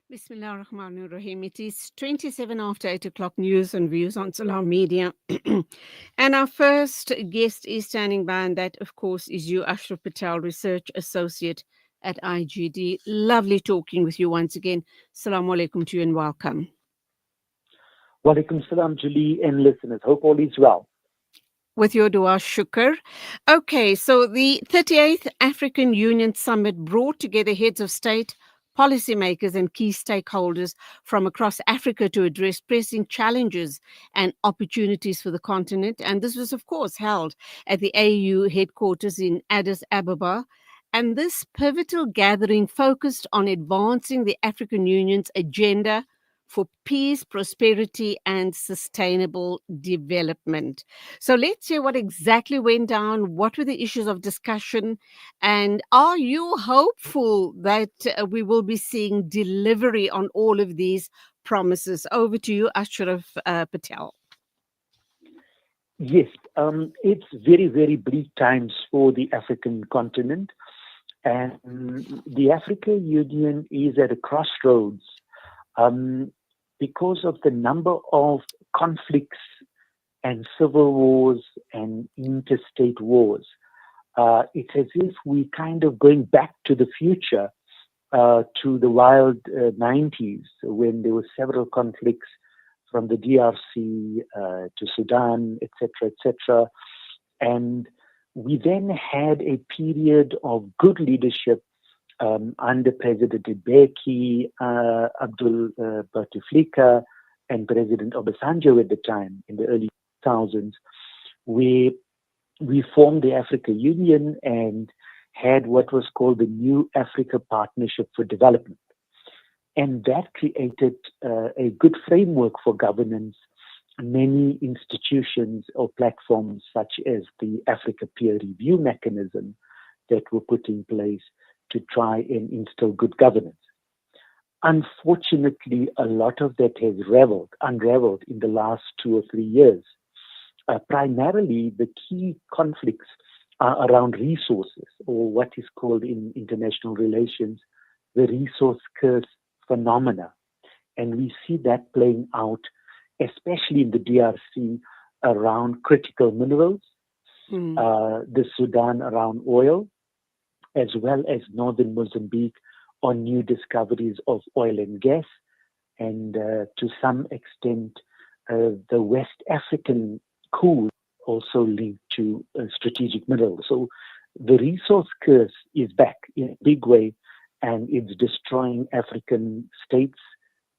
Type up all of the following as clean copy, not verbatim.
Bismillah ar-Rahman ar-Rahim. It is 27 after 8 o'clock news and views on Salam Media. And our first guest is standing by, and that, of course, is you, Ashraf Patel, Research Associate at IGD. Lovely talking with you once again. Assalamu alaikum to you and welcome. Walaikum salam, Julie and listeners. Hope all is well. With your dua, shukr. Okay, so the 38th African Union Summit brought together heads of state, policymakers, and key stakeholders from across Africa to address pressing challenges and opportunities for the continent. And this was, of course, held at the AU headquarters in Addis Ababa. And this pivotal gathering focused on advancing the African Union's agenda for peace, prosperity, and sustainable development. So let's hear what exactly went down. What were the issues of discussion? And are you hopeful that we will be seeing delivery on all of these promises? Over to you, Ashraf Patel. Yes, it's very, very bleak times for the African continent. And the African Union is at a crossroads because of the number of conflicts and civil wars and interstate wars. It's as if we kind of going back to the future, to the wild 90s, when there were several conflicts from the DRC to Sudan, etc., etc. And we then had a period of good leadership under President Mbeki, Abdul Bouteflika, and President Obasanjo at the time in the early 2000s, where we formed the African Union and had what was called the New Africa Partnership for Development. And that created a good framework for governance. Many institutions or platforms, such as the Africa Peer Review mechanism, that were put in place to try and instill good governance. Unfortunately, a lot of that has unraveled in the last 2 or 3 years. Primarily, the key conflicts are around resources, or what is called in international relations the resource curse phenomena. And we see that playing out, especially in the DRC, around critical minerals, the Sudan around oil, as well as northern Mozambique on new discoveries of oil and gas, and to some extent, the West African coup also linked to strategic minerals. So the resource curse is back in a big way, and it's destroying African states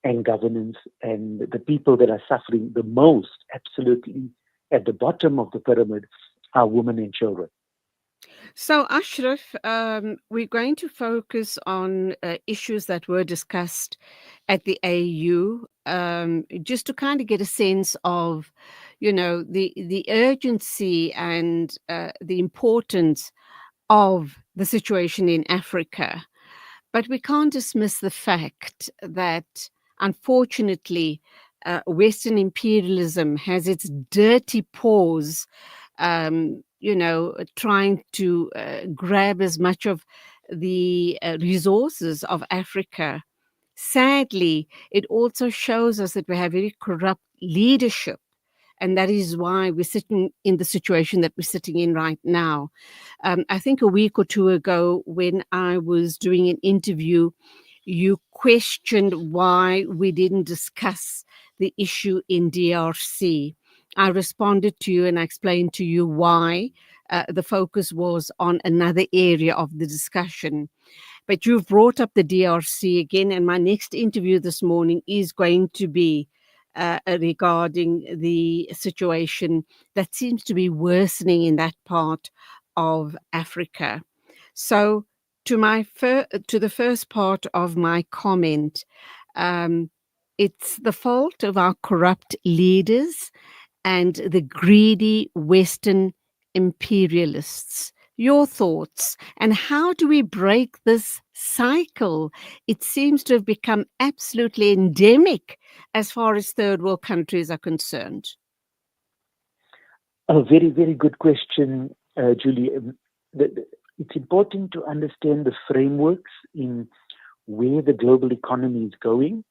and governance, and the people that are suffering the most, absolutely at the bottom of the pyramid, are women and children. So, Ashraf, we're going to focus on issues that were discussed at the AU, just to kind of get a sense of, the urgency and the importance of the situation in Africa. But we can't dismiss the fact that, unfortunately, Western imperialism has its dirty paws, trying to grab as much of the resources of Africa. Sadly, it also shows us that we have very corrupt leadership. And that is why we're sitting in the situation that we're sitting in right now. I think a week or two ago, when I was doing an interview, you questioned why we didn't discuss the issue in DRC. I responded to you and I explained to you why the focus was on another area of the discussion. But you've brought up the DRC again, and my next interview this morning is going to be regarding the situation that seems to be worsening in that part of Africa. So, to the first part of my comment, um, it's the fault of our corrupt leaders and the greedy Western imperialists. Your thoughts, and how do we break this cycle? It seems to have become absolutely endemic as far as third world countries are concerned. A very, very good question, Julie. It's important to understand the frameworks in where the global economy is going.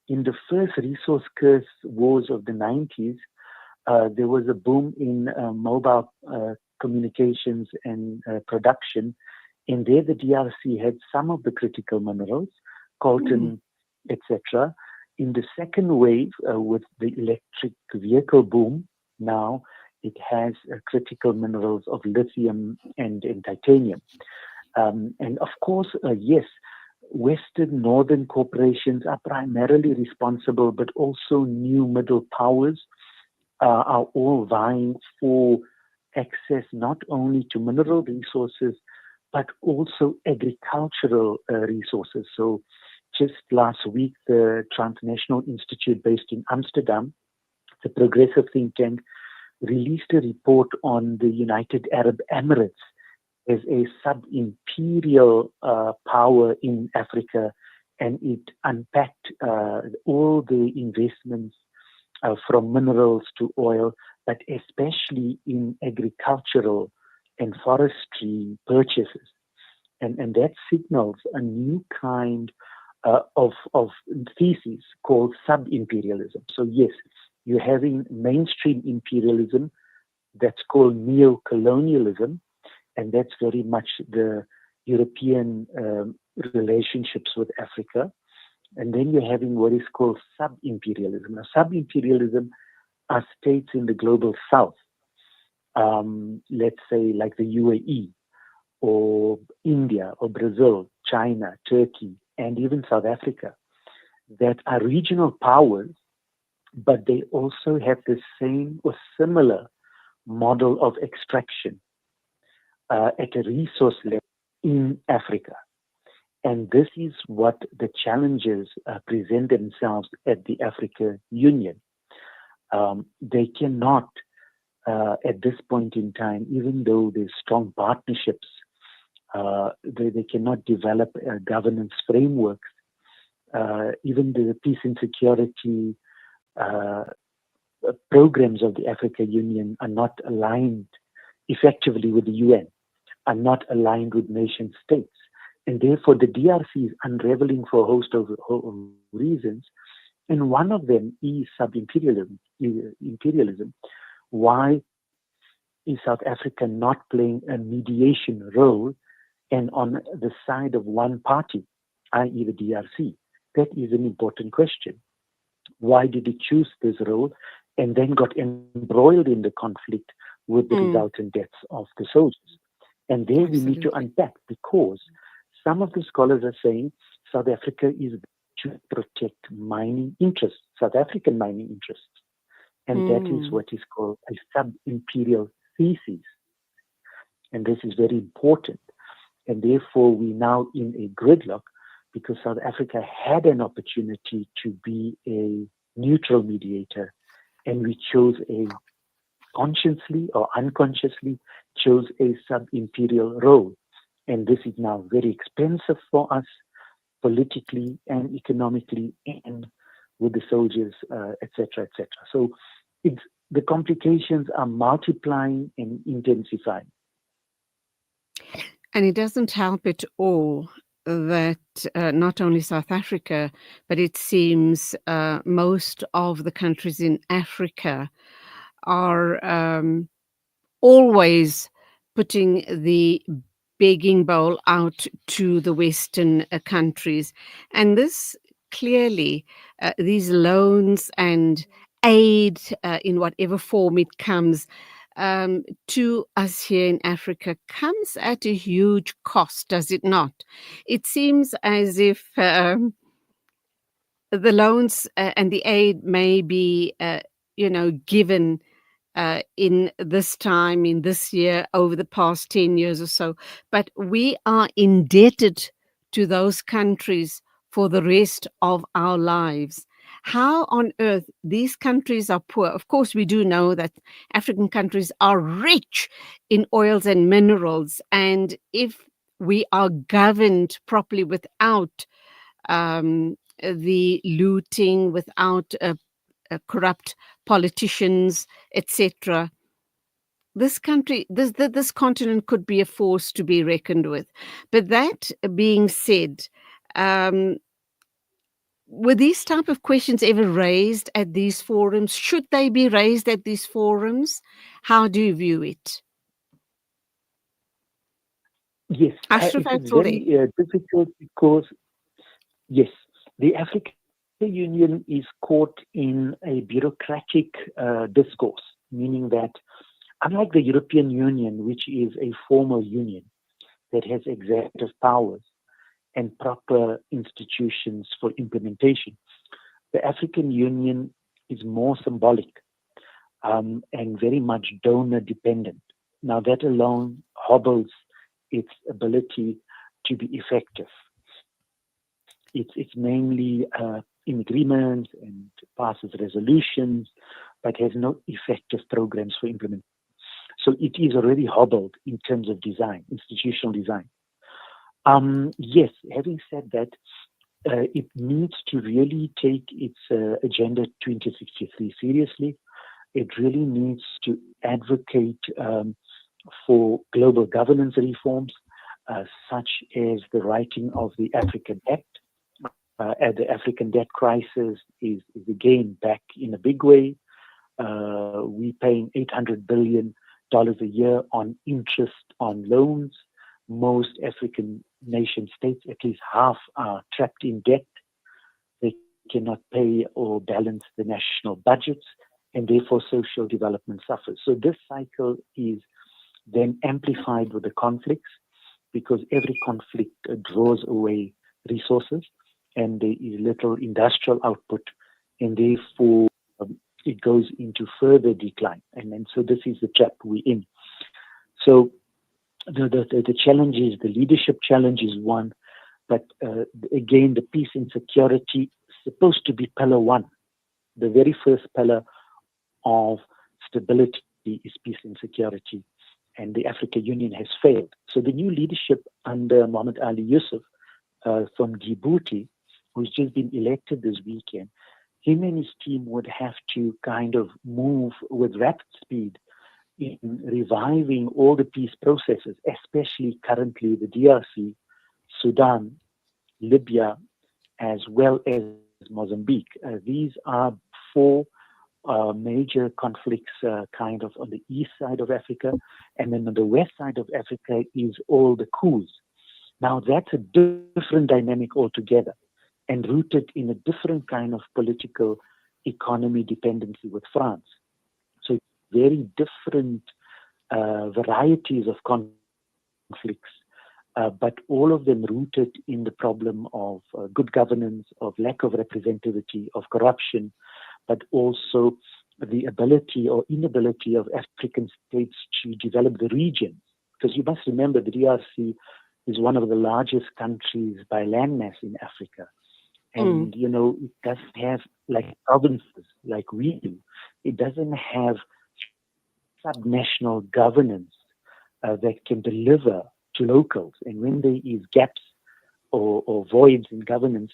In the first resource curse wars of the 90s, there was a boom in mobile communications and production. And there, the DRC had some of the critical minerals, Mm. coltan, etc. In the second wave, with the electric vehicle boom, now it has critical minerals of lithium and titanium. And of course, yes, Western Northern corporations are primarily responsible, but also new middle powers are all vying for access not only to mineral resources, but also agricultural resources. So just last week, the Transnational Institute based in Amsterdam, the progressive think tank, released a report on the United Arab Emirates as a sub-imperial power in Africa, and it unpacked all the investments from minerals to oil, but especially in agricultural and forestry purchases. And that signals a new kind of thesis called sub-imperialism. So yes, you're having mainstream imperialism that's called neo-colonialism, and that's very much the European relationships with Africa. And then you're having what is called sub-imperialism. Now, sub-imperialism are states in the global south, let's say like the UAE or India or Brazil, China, Turkey, and even South Africa, that are regional powers, but they also have the same or similar model of extraction at a resource level in Africa. And this is what the challenges present themselves at the Africa Union. They cannot, at this point in time, even though there's strong partnerships, they cannot develop governance frameworks. Even the peace and security uh, programs of the Africa Union are not aligned effectively with the UN, are not aligned with nation states. And therefore, the DRC is unraveling for a host of reasons. And one of them is sub-imperialism. Imperialism. Why is South Africa not playing a mediation role and on the side of one party, i.e., the DRC? That is an important question. Why did it choose this role and then got embroiled in the conflict with the Mm. resultant deaths of the soldiers? And there we need to Absolutely. unpack, because some of the scholars are saying South Africa is to protect mining interests, South African mining interests. And that is Mm. what is called a sub-imperial thesis. And this is very important. And therefore, we're now in a gridlock because South Africa had an opportunity to be a neutral mediator, and we chose a consciously or unconsciously chose a sub-imperial role. And this is now very expensive for us politically and economically and with the soldiers, etc., etc. So it's, the complications are multiplying and intensifying. And it doesn't help at all that not only South Africa, but it seems most of the countries in Africa are always putting the begging bowl out to the Western countries. And this clearly, these loans and aid in whatever form it comes to us here in Africa comes at a huge cost, does it not? It seems as if the loans and the aid may be, given in this time, in this year, over the past 10 years or so. But we are indebted to those countries for the rest of our lives. How on earth these countries are poor? Of course, we do know that African countries are rich in oils and minerals. And if we are governed properly without the looting, without corrupt politicians, etc., this continent could be a force to be reckoned with. But that being said, Um, were these type of questions ever raised at these forums? Should they be raised at these forums? How do you view it? Yes, Ashraf, it I is saw very the difficult because, yes, the African Union is caught in a bureaucratic discourse, meaning that unlike the European Union, which is a formal union that has executive powers and proper institutions for implementation, the African Union is more symbolic and very much donor dependent. Now, that alone hobbles its ability to be effective. It's mainly in agreements and passes resolutions, but has no effective programs for implementation. So it is already hobbled in terms of design, institutional design. Yes, having said that, it needs to really take its Agenda 2063 seriously. It really needs to advocate for global governance reforms, such as the writing of the African Act. The African debt crisis is again back in a big way. We're paying $800 billion a year on interest on loans. Most African nation states, at least half, are trapped in debt. They cannot pay or balance the national budgets, and therefore social development suffers. So this cycle is then amplified with the conflicts because every conflict draws away resources and there is little industrial output, and therefore it goes into further decline. And so this is the trap we're in. So the challenge is the leadership challenge is one, but again, the peace and security is supposed to be pillar one. The very first pillar of stability is peace and security, and the African Union has failed. So the new leadership under Mohammed Ali Yusuf from Djibouti, who's just been elected this weekend, him and his team would have to kind of move with rapid speed in reviving all the peace processes, especially currently the DRC, Sudan, Libya, as well as Mozambique. These are four major conflicts kind of on the east side of Africa. And then on the west side of Africa is all the coups. Now, that's a different dynamic altogether and rooted in a different kind of political economy dependency with France. So very different varieties of conflicts, but all of them rooted in the problem of good governance, of lack of representativity, of corruption, but also the ability or inability of African states to develop the regions. Because you must remember the DRC is one of the largest countries by landmass in Africa. mm, And, it doesn't have like provinces like we do. It doesn't have subnational governance that can deliver to locals. And when there is gaps or voids in governance,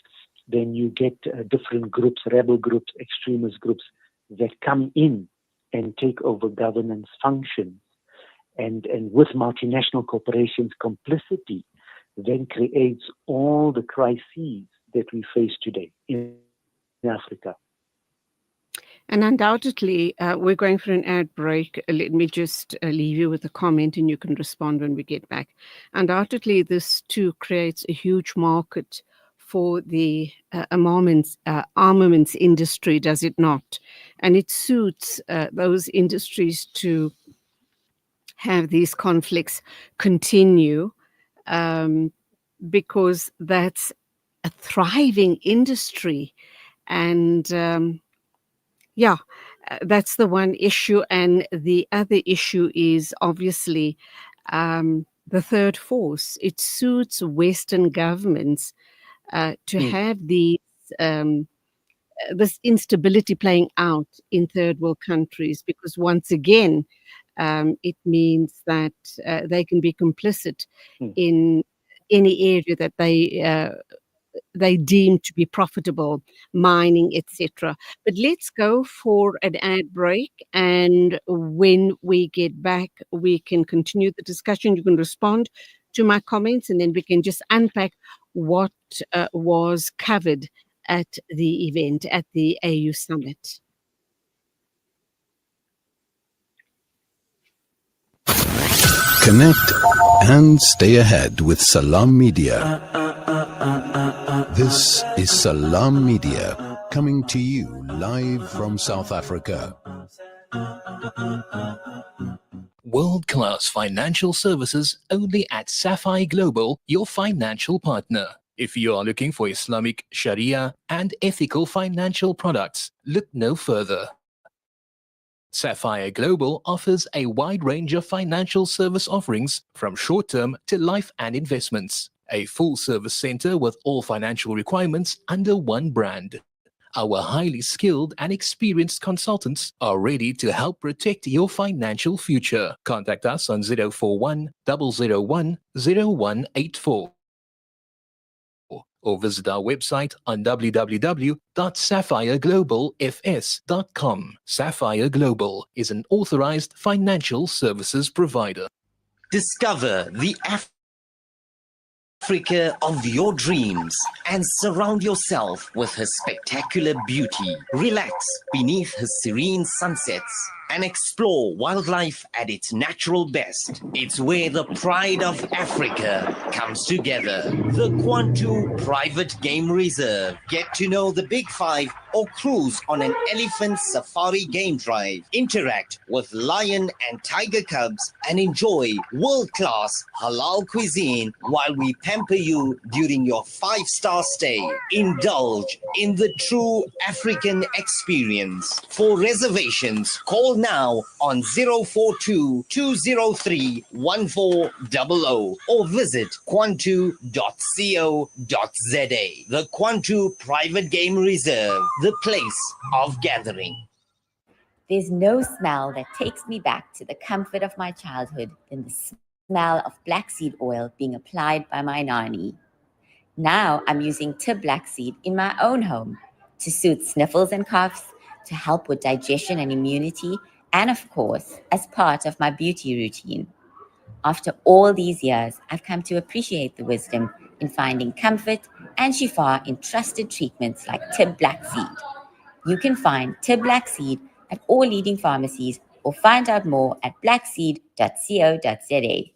then you get different groups, rebel groups, extremist groups that come in and take over governance functions. And with multinational corporations' complicity, then creates all the crises that we face today in Africa. and undoubtedly, we're going for an ad break. Let me just leave you with a comment and you can respond when we get back. Undoubtedly, this too creates a huge market for the armaments industry, does it not? And it suits those industries to have these conflicts continue um, because that's a thriving industry. And yeah, that's the one issue. And the other issue is obviously the third force. It suits Western governments to Mm, have um, this instability playing out in third world countries because once again, it means that they can be complicit mm, in any area that they deem to be profitable, mining, etc. But let's go for an ad break. And when we get back, we can continue the discussion. You can respond to my comments and then we can just unpack what was covered at the event, at the AU summit. Connect and stay ahead with Salam Media. This is Salam Media coming to you live from South Africa. World-class financial services only at Sapphire Global, your financial partner. If you are looking for Islamic Sharia and ethical financial products, look no further. Sapphire Global offers a wide range of financial service offerings from short-term to life and investments. A full-service center with all financial requirements under one brand. Our highly skilled and experienced consultants are ready to help protect your financial future. Contact us on 041 001 0184 or visit our website on www.sapphireglobalfs.com. Sapphire Global is an authorized financial services provider. Discover the Africa of your dreams and surround yourself with her spectacular beauty. Relax beneath her serene sunsets and explore wildlife at its natural best. It's where the pride of Africa comes together. The Kwantu Private Game Reserve. Get to know the Big Five or cruise on an elephant safari game drive. Interact with lion and tiger cubs and enjoy world-class halal cuisine while we pamper you during your 5-star stay. Indulge in the true African experience. For reservations, call now on 042 203 1400 or visit kwantu.co.za. The Kwantu Private Game Reserve, the place of gathering. There's no smell that takes me back to the comfort of my childhood than the smell of black seed oil being applied by my nanny. Now I'm using Tib black seed in my own home to soothe sniffles and coughs, to help with digestion and immunity, and of course, as part of my beauty routine. After all these years, I've come to appreciate the wisdom in finding comfort and shifa in trusted treatments like Tib black seed. You can find Tib black seed at all leading pharmacies or find out more at blackseed.co.za.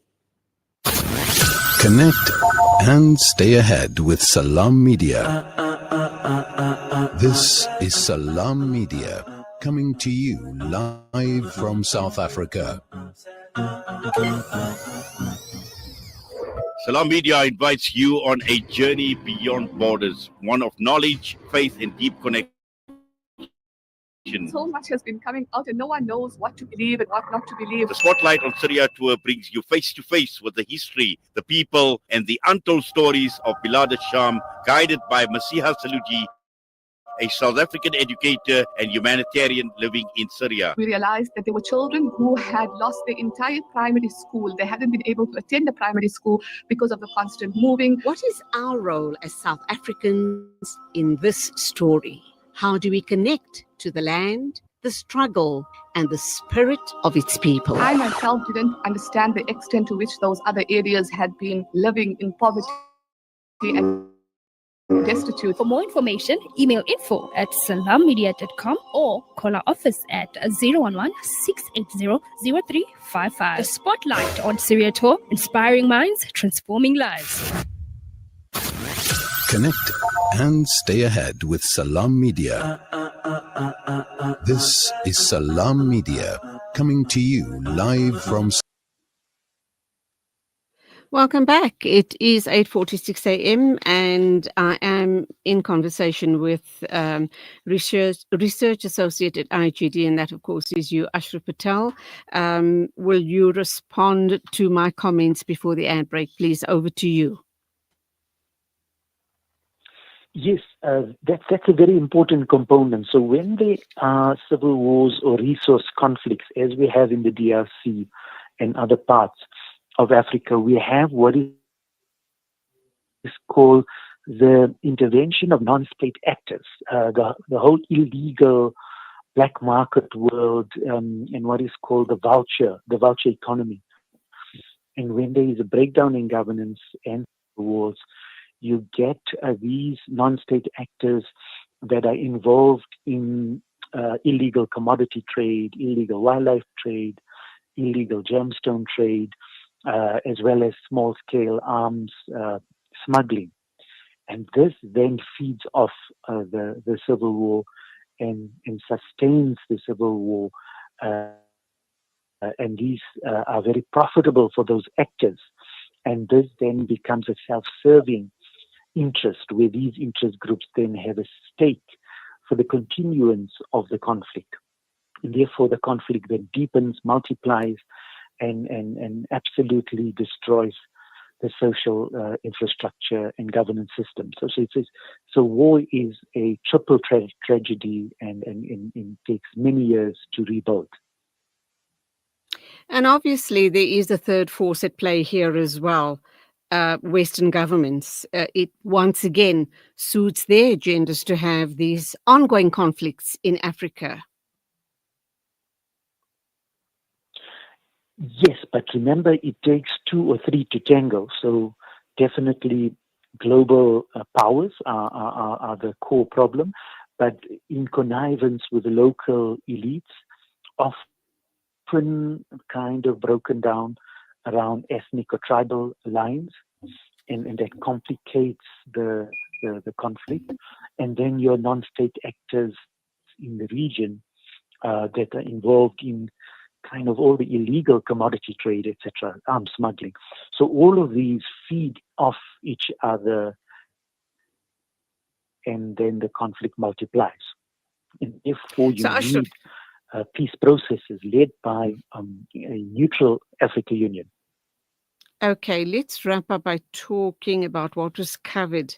Connect and stay ahead with Salam Media. This is Salam Media coming to you live from South Africa. Salam Media invites you on a journey beyond borders, one of knowledge, faith, and deep connection. So much has been coming out and no one knows what to believe and what not to believe. The Spotlight on Syria tour brings you face to face with the history, the people, and the untold stories of Bilad al-Sham, guided by Masiha Saluji, a South African educator and humanitarian living in Syria. We realized that there were children who had lost their entire primary school. They hadn't been able to attend the primary school because of the constant moving. What is our role as South Africans in this story? How do we connect to the land, the struggle, and the spirit of its people? I myself didn't understand the extent to which those other areas had been living in poverty and destitute. For more information, email info@salammedia.com or call our office at 011-680-0355. The Spotlight on Syria Tour, inspiring minds, transforming lives. Connect and stay ahead with Salam Media. This is Salam Media coming to you live from. Welcome back. It is 8:46 a.m. and I am in conversation with research associate at IGD, and that, of course, is you, Ashraf Patel. Will you respond to my comments before the ad break, please? Over to you. Yes, that's a very important component. So when there are civil wars or resource conflicts, as we have in the DRC and other parts of Africa, we have what is called the intervention of non-state actors, the whole illegal black market world, and what is called the voucher economy. And when there is a breakdown in governance and wars, you get these non-state actors that are involved in illegal commodity trade, illegal wildlife trade, illegal gemstone trade, as well as small-scale arms smuggling. And this then feeds off the civil war and sustains the civil war. And these are very profitable for those actors. And this then becomes a self-serving interest, where these interest groups then have a stake for the continuance of the conflict. And therefore, the conflict then deepens, multiplies, and absolutely destroys the social infrastructure and governance system. So war is a triple tragedy, and takes many years to rebuild. And obviously, there is a third force at play here as well. Western governments. It once again suits their agendas to have these ongoing conflicts in Africa. Yes, but remember, it takes two or three to tango. So definitely global powers are the core problem, but in connivance with the local elites, often kind of broken down around ethnic or tribal lines, and that complicates the conflict. And then your non-state actors in the region that are involved in kind of all the illegal commodity trade, etc., arms smuggling. So all of these feed off each other, and then the conflict multiplies. And therefore, you So, Ashraf, need peace processes led by a neutral African Union. okay, let's wrap up by talking about what was covered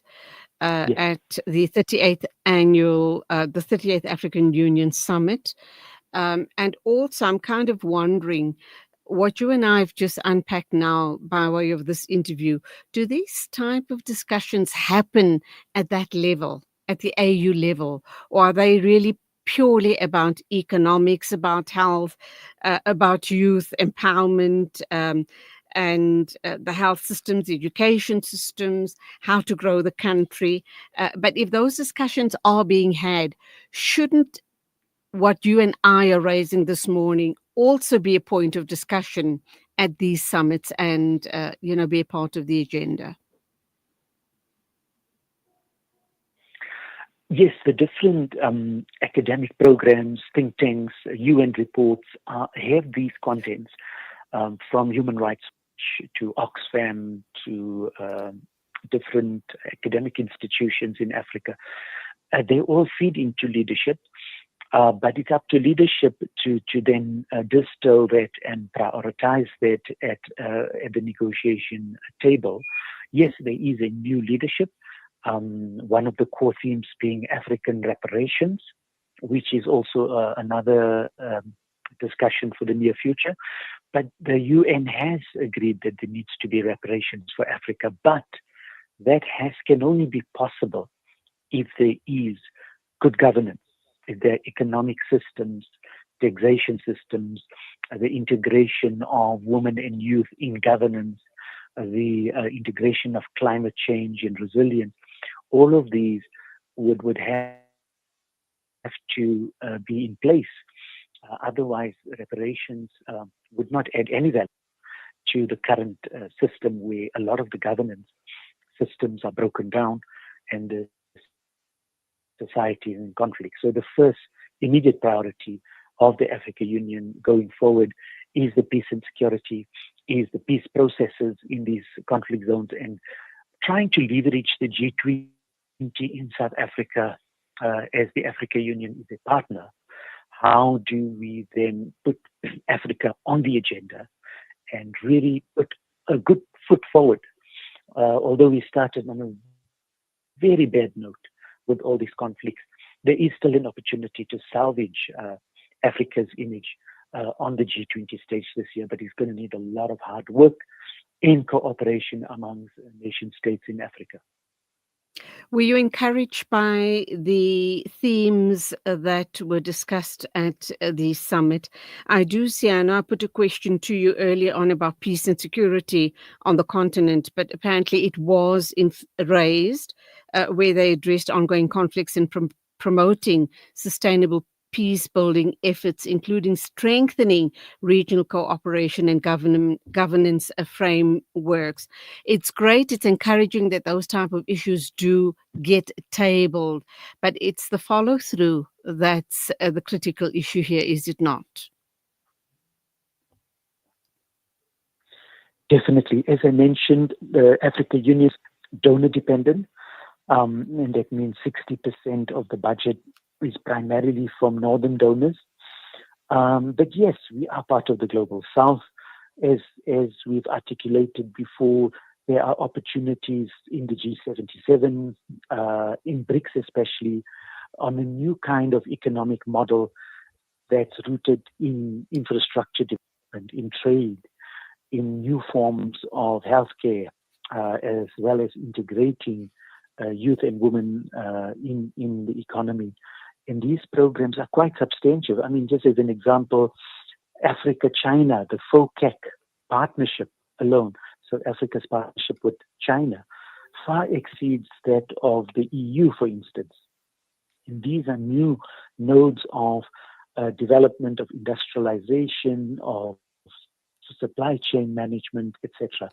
Yes. at the 38th annual, the 38th African Union Summit. And also, I'm kind of wondering what you and I have just unpacked now by way of this interview. Do these type of discussions happen at that level, at the AU level, or are they really purely about economics, about health, about youth empowerment, and the health systems, the education systems, how to grow the country? But if those discussions are being had, shouldn't what you and I are raising this morning also be a point of discussion at these summits and, be a part of the agenda? Yes, the different academic programs, think tanks, UN reports have these contents, from Human Rights Watch to Oxfam to different academic institutions in Africa. They all feed into leadership, but it's up to leadership to then distill that and prioritize that at the negotiation table. Yes, there is a new leadership. One of the core themes being African reparations, which is also another discussion for the near future. But the UN has agreed that there needs to be reparations for Africa, but that can only be possible if there is good governance, if there are economic systems, taxation systems, the integration of women and youth in governance, the integration of climate change and resilience. All of these would have to be in place. Otherwise, reparations would not add any value to the current system, where a lot of the governance systems are broken down and the society is in conflict. So the first immediate priority of the African Union going forward is the peace and security, is the peace processes in these conflict zones, and trying to leverage the G20 in South Africa as the African Union is a partner. How do we then put Africa on the agenda and really put a good foot forward? Although we started on a very bad note with all these conflicts, there is still an opportunity to salvage Africa's image on the G20 stage this year, but it's going to need a lot of hard work in cooperation amongst nation states in Africa. Were you encouraged by the themes that were discussed at the summit? I do see, I know I put a question to you earlier on about peace and security on the continent, but apparently it was raised where they addressed ongoing conflicts and promoting sustainable peace building efforts, including strengthening regional cooperation and governance frameworks. It's great, it's encouraging that those type of issues do get tabled, but it's the follow through that's the critical issue here, is it not? Definitely. As I mentioned, the Africa Union is donor dependent, and that means 60% of the budget is primarily from northern donors. But yes, we are part of the global south. As we've articulated before, there are opportunities in the G77, in BRICS especially, on a new kind of economic model that's rooted in infrastructure development, in trade, in new forms of healthcare, as well as integrating youth and women in the economy. And these programs are quite substantial. I mean, just as an example, Africa-China, the FOCAC partnership alone, so Africa's partnership with China, far exceeds that of the EU, for instance. And these are new nodes of development, of industrialization, of supply chain management, etc.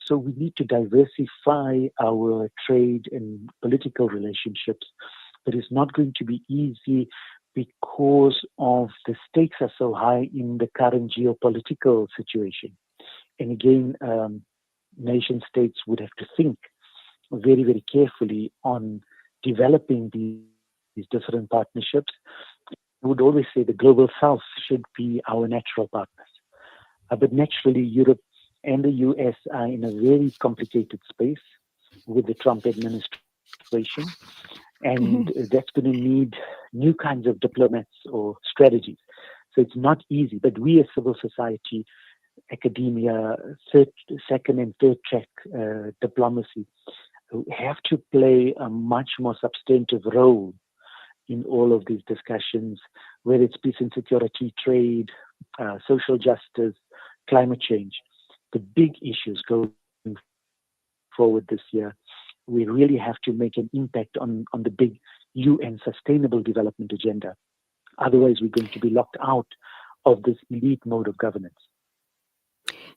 So we need to diversify our trade and political relationships, but it's not going to be easy because of the stakes are so high in the current geopolitical situation. And again, nation states would have to think very, very carefully on developing these different partnerships. I would always say the global south should be our natural partners. But naturally, Europe and the US are in a very complicated space with the Trump administration. And that's going to need new kinds of diplomats or strategies. So it's not easy. But we as civil society, academia, second and third track diplomacy, have to play a much more substantive role in all of these discussions, whether it's peace and security, trade, social justice, climate change. The big issues going forward this year, we really have to make an impact on the big UN Sustainable Development Agenda. Otherwise, we're going to be locked out of this elite mode of governance.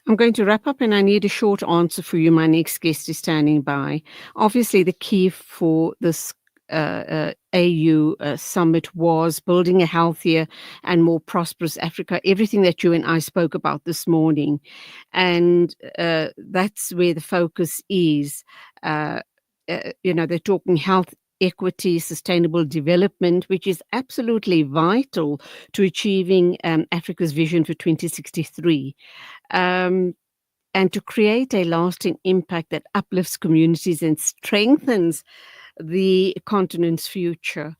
I'm going to wrap up and I need a short answer for you. My next guest is standing by. Obviously, the key for this AU summit was building a healthier and more prosperous Africa, everything that you and I spoke about this morning. And that's where the focus is. They're talking health equity, sustainable development, which is absolutely vital to achieving Africa's vision for 2063. And to create a lasting impact that uplifts communities and strengthens the continent's future.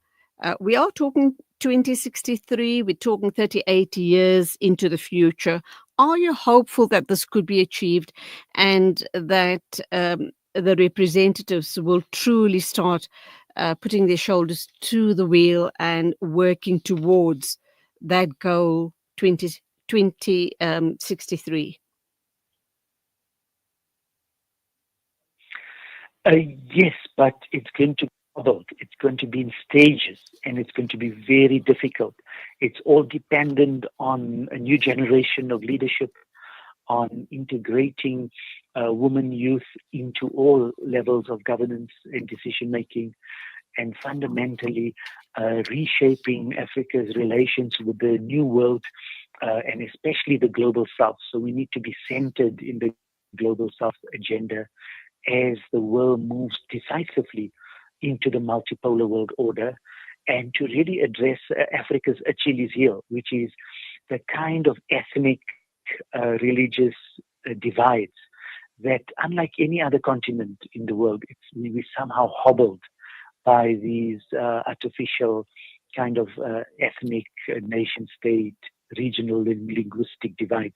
We are talking 2063, we're talking 38 years into the future. Are you hopeful that this could be achieved and that the representatives will truly start putting their shoulders to the wheel and working towards that goal 2063? Yes, but it's going to be modeled. It's going to be in stages, and it's going to be very difficult. It's all dependent on a new generation of leadership, on integrating women, youth into all levels of governance and decision making, and fundamentally reshaping Africa's relations with the new world, and especially the global south. So we need to be centered in the global south agenda as the world moves decisively into the multipolar world order, and to really address Africa's Achilles heel, which is the kind of ethnic, religious divides that, unlike any other continent in the world, we somehow hobbled by these artificial kind of ethnic, nation-state, regional and linguistic divides.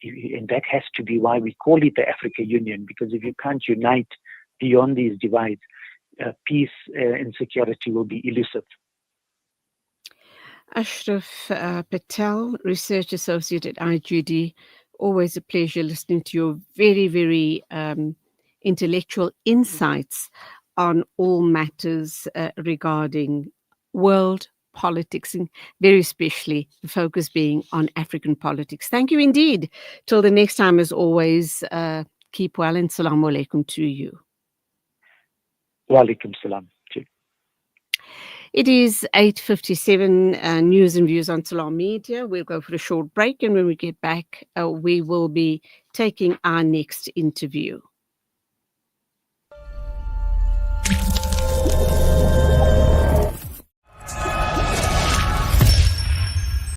And that has to be why we call it the Africa Union, because if you can't unite beyond these divides, peace and security will be elusive. Ashraf Patel, Research Associate at IGD. Always a pleasure listening to your very, very intellectual insights on all matters regarding world politics, and very especially the focus being on African politics. Thank you indeed. Till the next time, as always, keep well and salamu alaikum to you. Wa alaikum salam. It is 8:57, news and views on Salam Media. We'll go for a short break, and when we get back, we will be taking our next interview.